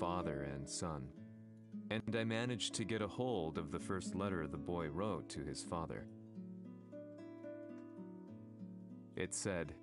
father and son, and I managed to get a hold of the first letter the boy wrote to his father. It said,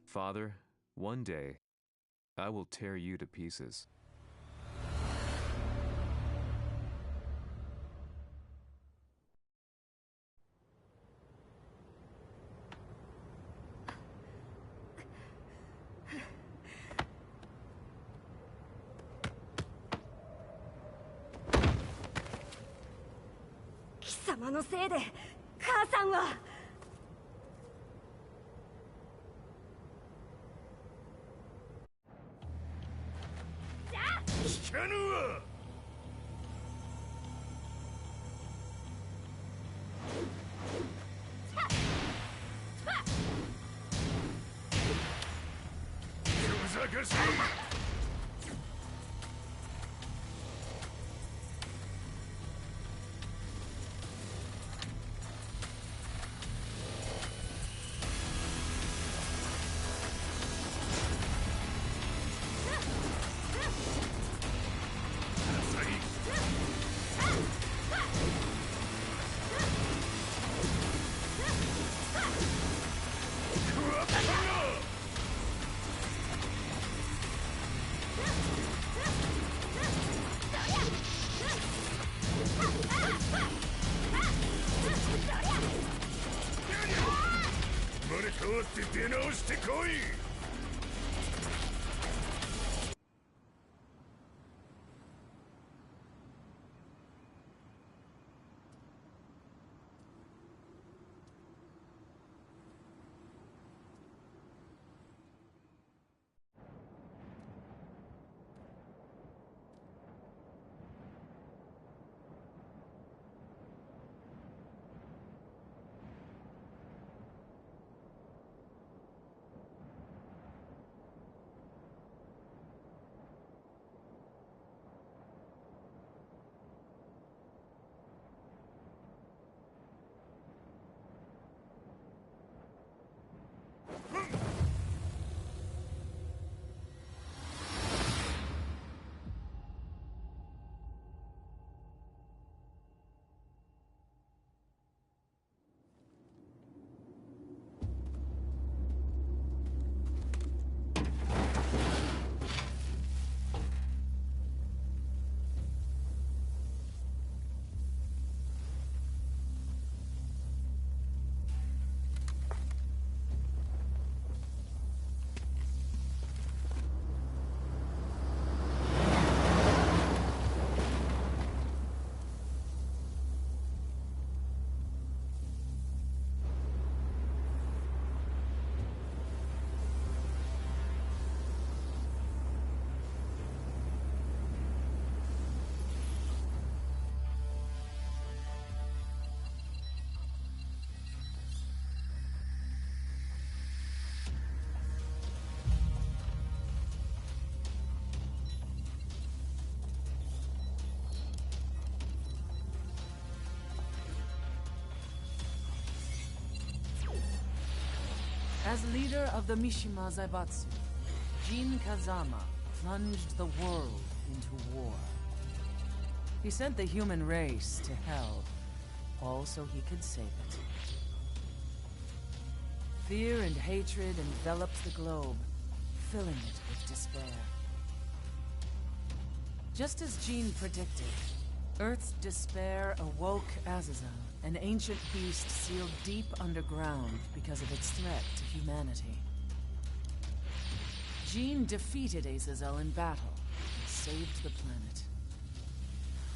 "Father, one day, I will tear you to pieces." Kisamaのせいで母さんは。聞かぬわ。ふざかしい。生まれ変わって出直してこい。As leader of the Mishima Zaibatsu, Jin Kazama plunged the world into war. He sent the human race to hell, all so he could save it. Fear and hatred enveloped the globe, filling it with despair. Just as Jin predicted, Earth's despair awoke Azazel, an ancient beast sealed deep underground because of its threat to humanity. Jin defeated Azazel in battle and saved the planet.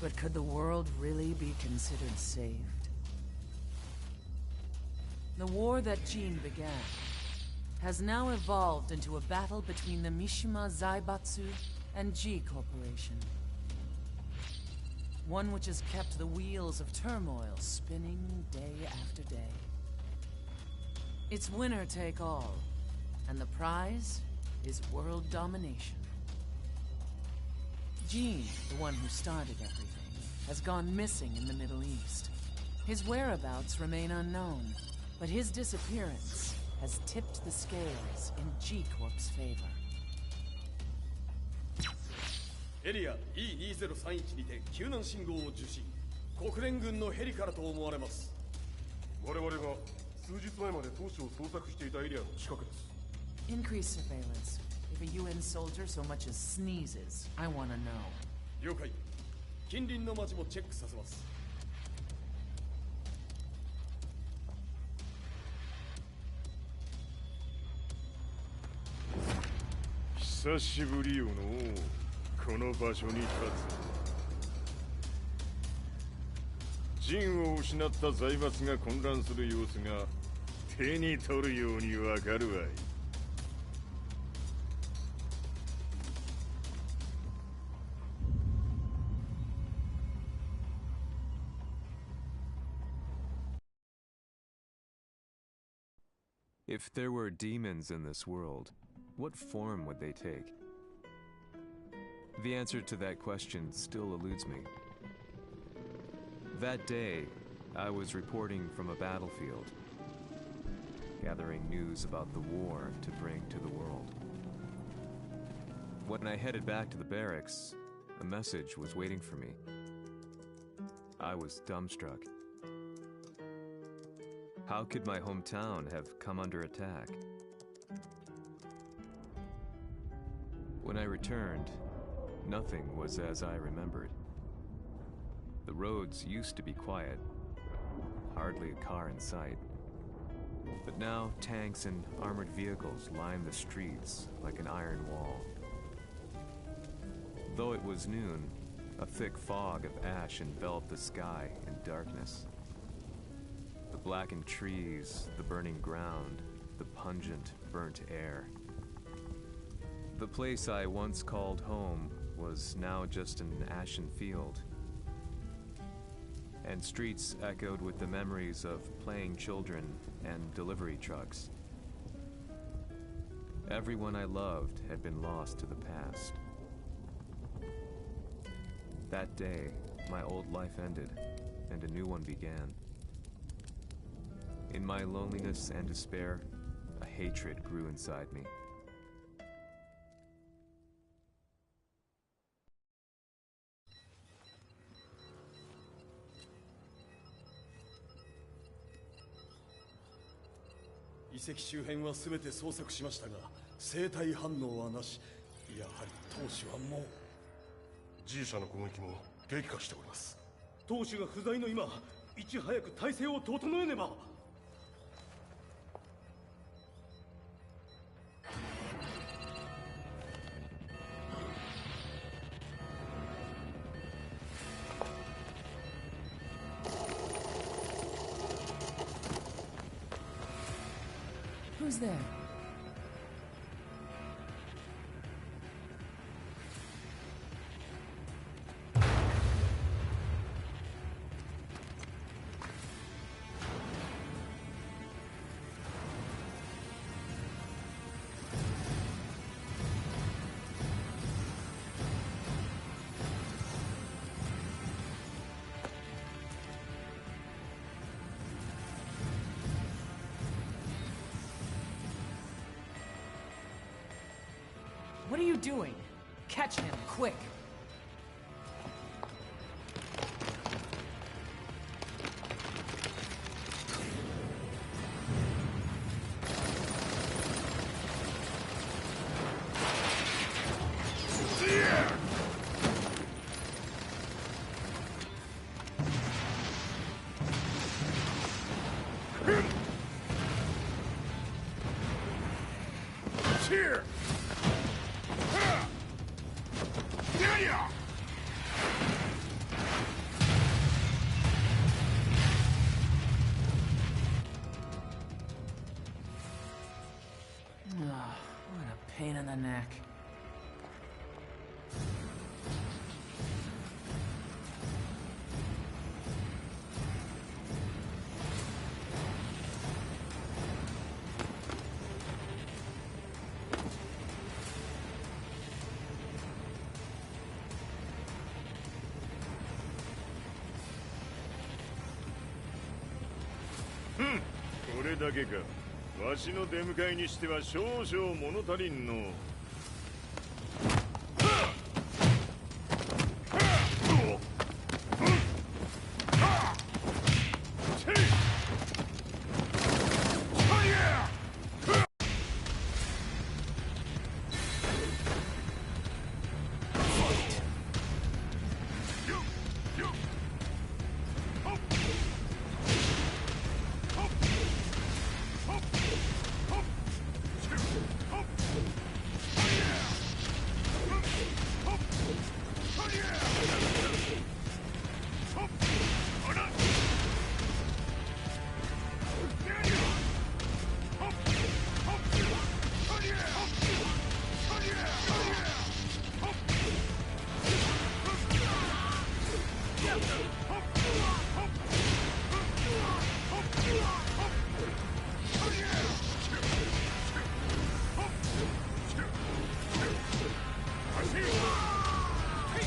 But could the world really be considered saved? The war that Jin began has now evolved into a battle between the Mishima Zaibatsu and G Corporation. One which has kept the wheels of turmoil spinning day after day. It's winner take all, and the prize is world domination. Jin, the one who started everything, has gone missing in the Middle East. His whereabouts remain unknown, but his disappearance has tipped the scales in G Corp's favor. エリア E2031 にて救難信号を受信。国連軍のヘリからと思われます。我々が数日前まで当初を捜索していたエリアの近くです。 Increase surveillance. If a UN soldier so much as sneezes, I want to know. 了解。近隣の町もチェックさせます。久しぶりよのこの場所に立つ。陣を失った財閥が混乱する様子が手に取るようにわかるわい。If there were demons in this world, what form would they take? The answer to that question still eludes me. That day, I was reporting from a battlefield, gathering news about the war to bring to the world. When I headed back to the barracks, a message was waiting for me. I was dumbstruck. How could my hometown have come under attack? When I returned, nothing was as I remembered. The roads used to be quiet, hardly a car in sight. But now tanks and armored vehicles line the streets like an iron wall. Though it was noon, a thick fog of ash enveloped the sky in darkness. The blackened trees, the burning ground, the pungent, burnt air. The place I once called home was now just an ashen field, and streets echoed with the memories of playing children and delivery trucks. Everyone I loved had been lost to the past. That day, my old life ended, and a new one began. In my loneliness and despair, a hatred grew inside me. The 遺跡周辺は全て捜索しましたが、生体反応はなし。やはり当主はもう。G 社の攻撃も激化しております。当主が不在の今、いち早く体制を整えねば。Who's there? What are you doing? Catch him, quick! Here! What a pain in the neck. Hmm. これだけか。わしの出迎えにしては少々物足りんの。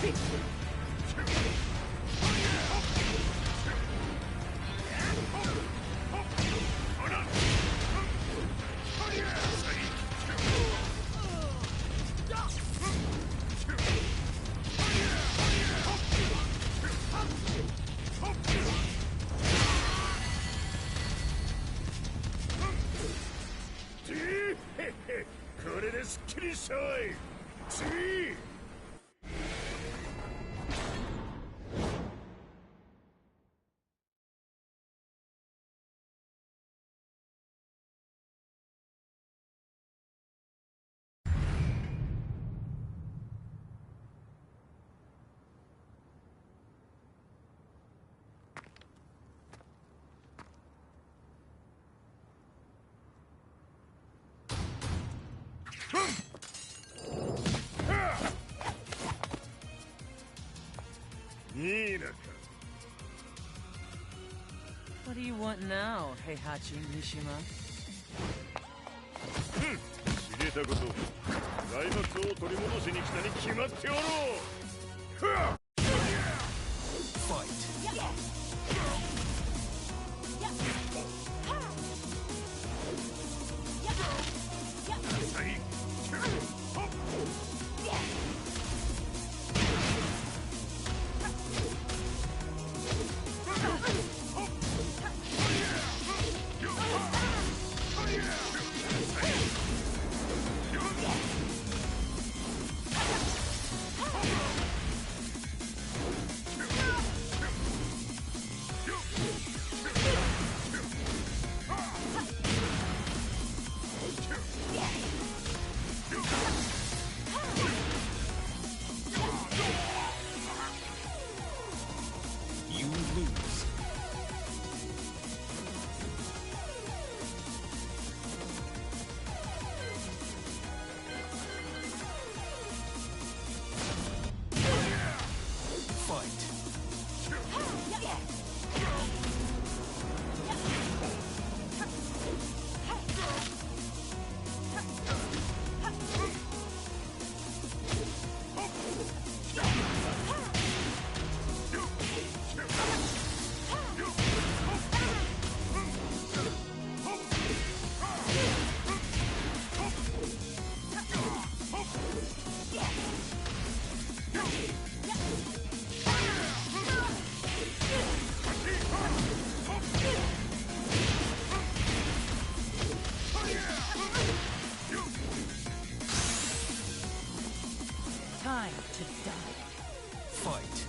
これですっきりしたわい。次。What do you want now, Heihachi Mishima? 知れたこと、財閥を取り戻しに来たに決まっておろう。Time to die. Fight.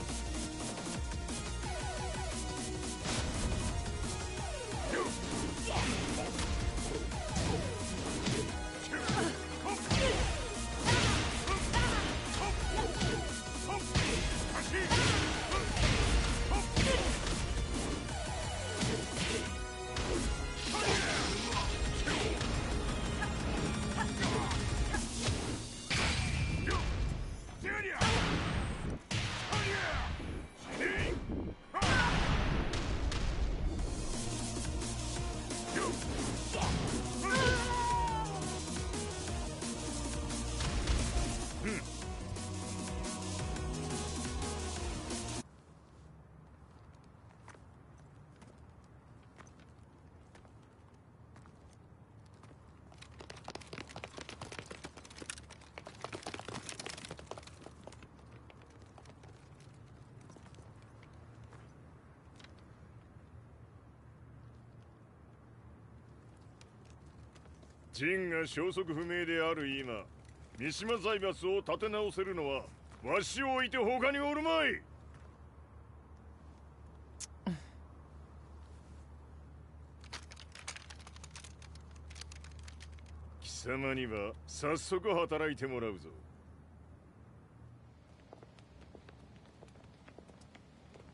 陣が消息不明である今、三島財閥を立て直せるのはわしを置いて他におるまい。貴様には早速働いてもらうぞ。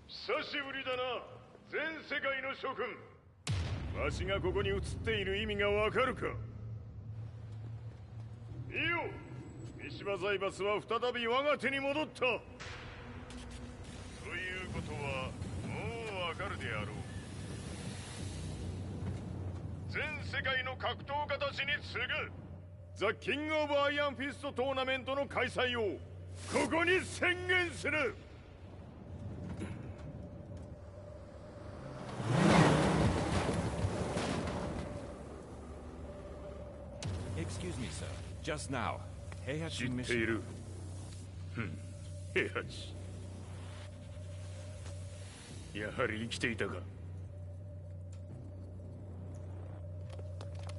久しぶりだな、全世界の諸君。わしがここに映っている意味がわかるか。いいよ、三島財閥は再び我が手に戻った。ということはもうわかるであろう。全世界の格闘家たちに次ぐザ・キング・オブ・アイアンフィストトーナメントの開催をここに宣言する。 Excuse me, sir. Just now, 知っている。平八。やはり生きていたか。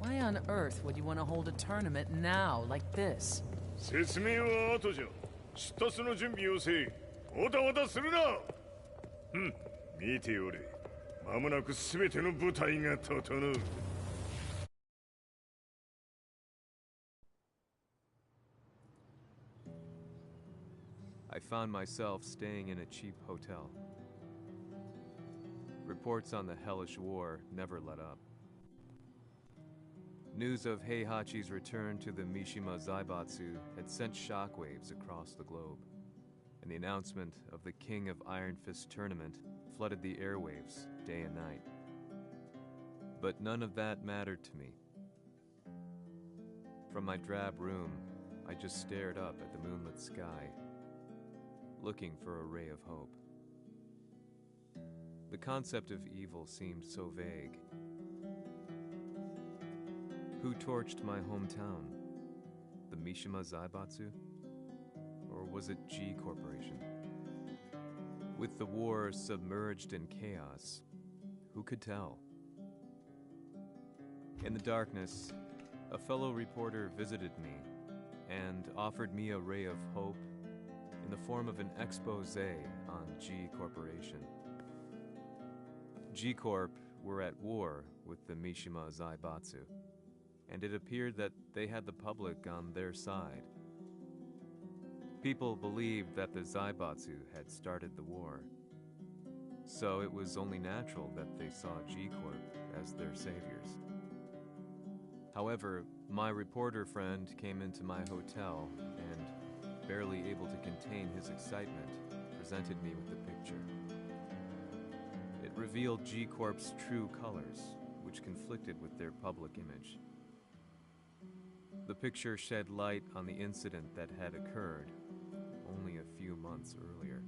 Why on earth would you want to hold a tournament now, like this? 説明は後じゃ。出立の準備をせい。おたわたするな。見ておれ。間もなく全ての部隊が整う。 I found myself staying in a cheap hotel. Reports on the hellish war never let up. News of Heihachi's return to the Mishima Zaibatsu had sent shockwaves across the globe, and the announcement of the King of Iron Fist tournament flooded the airwaves day and night. But none of that mattered to me. From my drab room, I just stared up at the moonlit sky, looking for a ray of hope. The concept of evil seemed so vague. Who torched my hometown? The Mishima Zaibatsu? Or was it G Corporation? With the war submerged in chaos, who could tell? In the darkness, a fellow reporter visited me and offered me a ray of hope in the form of an expose on G Corporation. G Corp were at war with the Mishima Zaibatsu, and it appeared that they had the public on their side. People believed that the Zaibatsu had started the war, so it was only natural that they saw G Corp as their saviors. However, my reporter friend came into my hotel and, barely able to contain his excitement, presented me with the picture. It revealed G Corp's true colors, which conflicted with their public image. The picture shed light on the incident that had occurred only a few months earlier.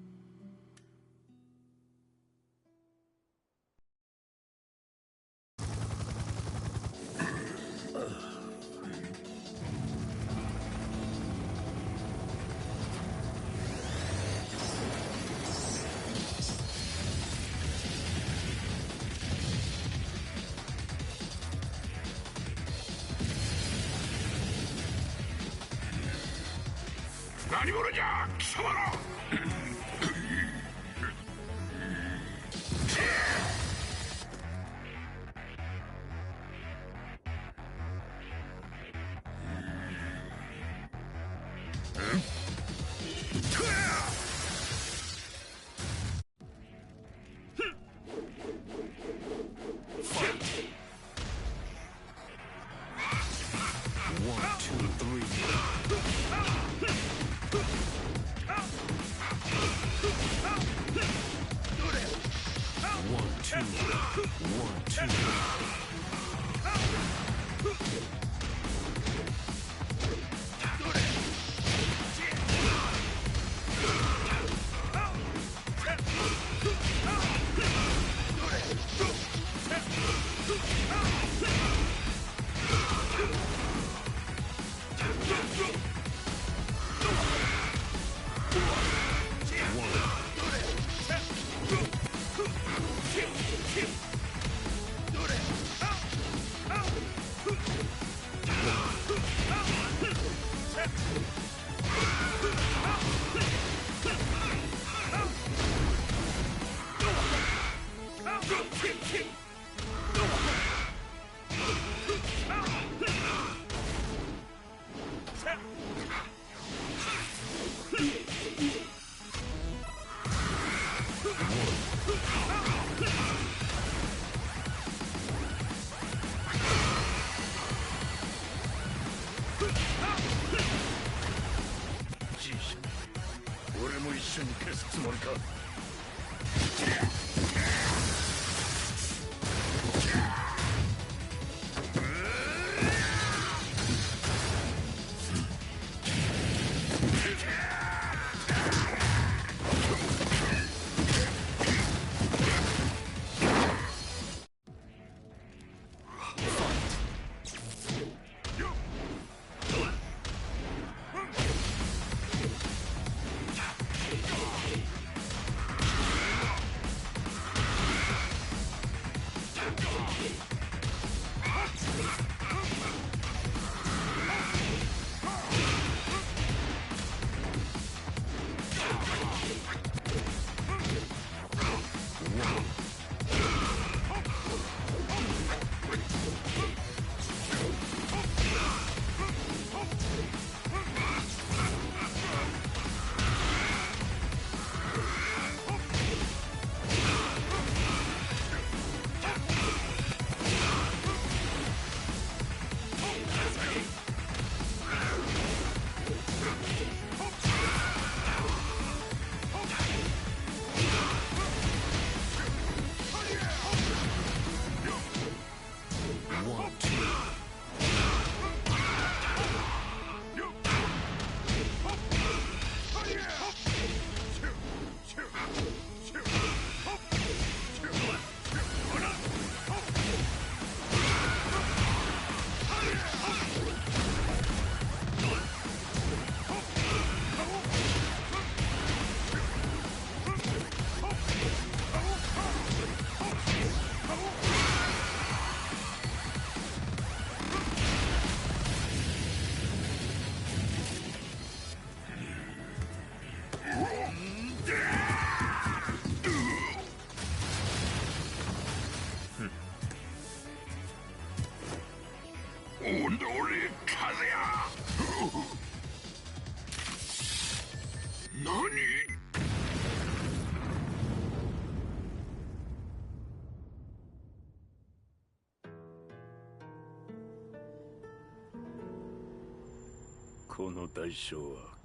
この代償は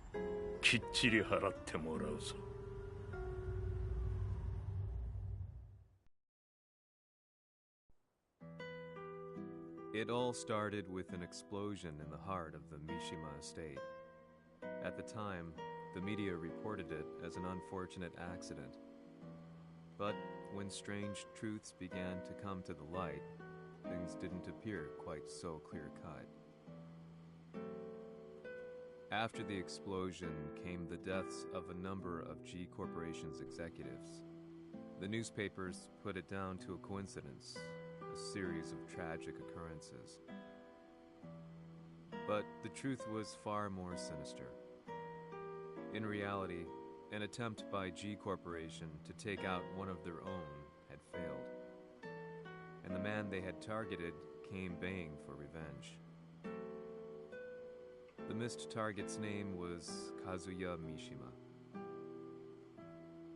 きっちり払ってもらうぞ。It all started with an explosion in the heart of the Mishima estate. At the time, the media reported it as an unfortunate accident. But when strange truths began to come to the light, things didn't appear quite so clear-cut. After the explosion came the deaths of a number of G Corporation's executives. The newspapers put it down to a coincidence, a series of tragic occurrences. But the truth was far more sinister. In reality, an attempt by G Corporation to take out one of their own had failed, and the man they had targeted came baying for revenge. The missed target's name was Kazuya Mishima.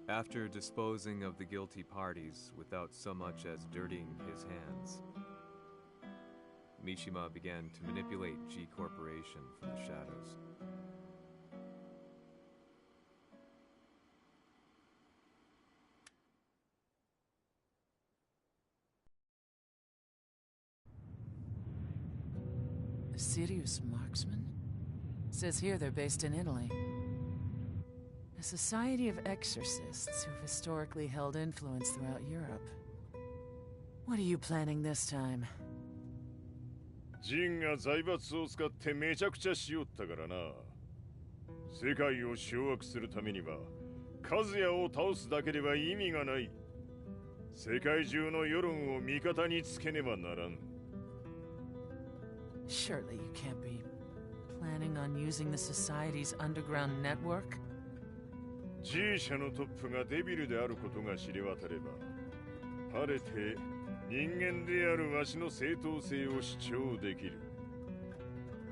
After disposing of the guilty parties without so much as dirtying his hands, Mishima began to manipulate G Corporation from the shadows. A serious marksman? Says here they're based in Italy. A society of exorcists who've historically held influence throughout Europe. What are you planning this time? ジンが財閥を使ってめちゃくちゃしよったからな。世界を掌握するためには、カズヤを倒すだけでは意味がない。世界中の世論を味方につけねばならん。Surely you can't be planning on using the society's underground network? G 社のトップがデビルであることが知れ渡れば、晴れて人間であるわしの正当性を主張できる。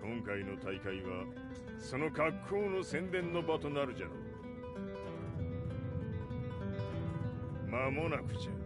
今回の大会はその格好の宣伝の場となるじゃろう。間もなくじゃ。